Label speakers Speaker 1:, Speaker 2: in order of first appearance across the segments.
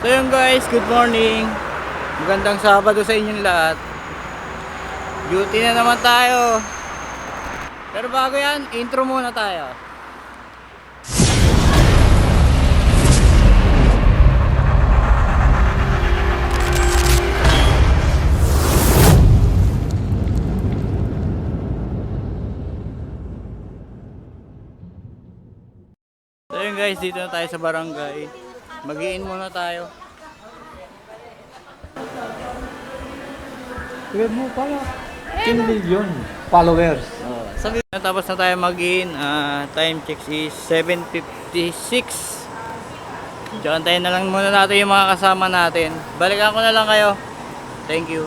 Speaker 1: So yun guys, good morning. Magandang Sabado sa inyong lahat. Duty na naman tayo. Pero bago yan, intro muna tayo. So yun guys, dito na tayo sa barangay. Mag-i-in muna tayo.
Speaker 2: Tignan mo pala, 10 million followers.
Speaker 1: Sabi na tapos na tayo mag-in. Time check is 7:56. Diyan tayo na lang muna natin yung mga kasama natin. Balikan ko na lang kayo. Thank you.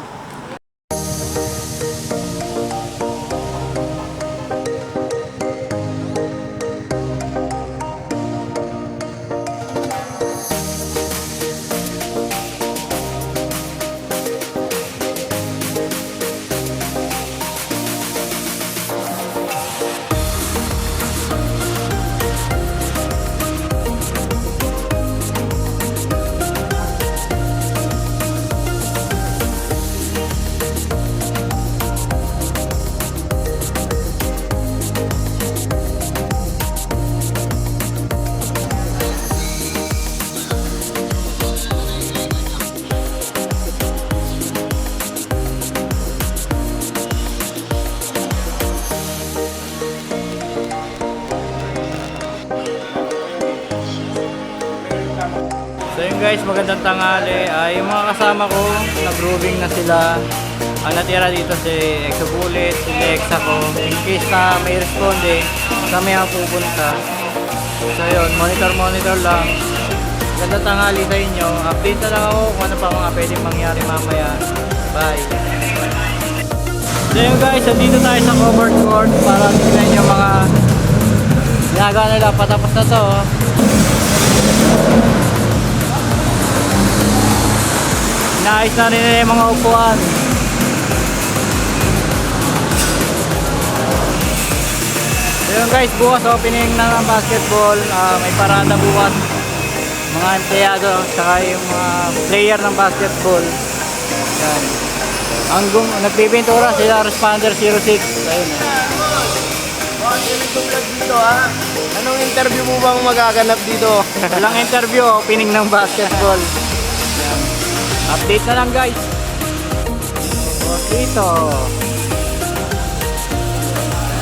Speaker 1: So yun guys, magandang tanghali. Yung mga kasama ko, nag-grooving na sila. Ang natira dito si Exobulit, si Lexa ko. In case na may responde, kami ang pupunta. So yun, monitor lang. Magandang tanghali sa inyo. Update na lang ako kung ano pa mga pwedeng mangyari mamaya. Bye! So yun guys, dito tayo sa covered court para tignan yung mga ginagawa nila. Patapos na to. Inaayos na rin nila yung mga upuan. So yun guys, bukas opening na ng basketball. May parada bukas. Mga empleyado, saka yung mga player ng basketball. Yan. Nagpipintura sila Responder 06. Ayun.
Speaker 2: Dito ha? Anong interview mo bang magaganap dito?
Speaker 1: Walang interview, opening ng basketball. Yan. Update na lang guys. Dito.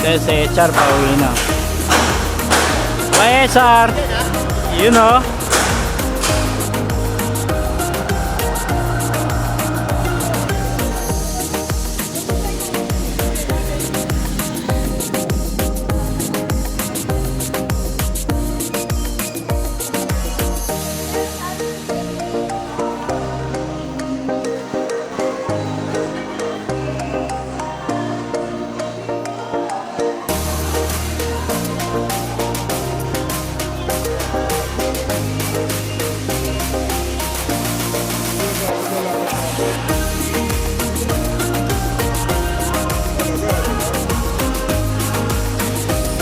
Speaker 1: Kasi HR pa uwi na. Bye HR. You know.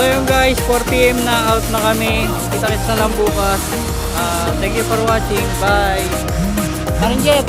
Speaker 1: So yun guys, 4 PM na, out na kami. Kita-kits na lang bukas. Thank you for watching. Bye! Karin Jet!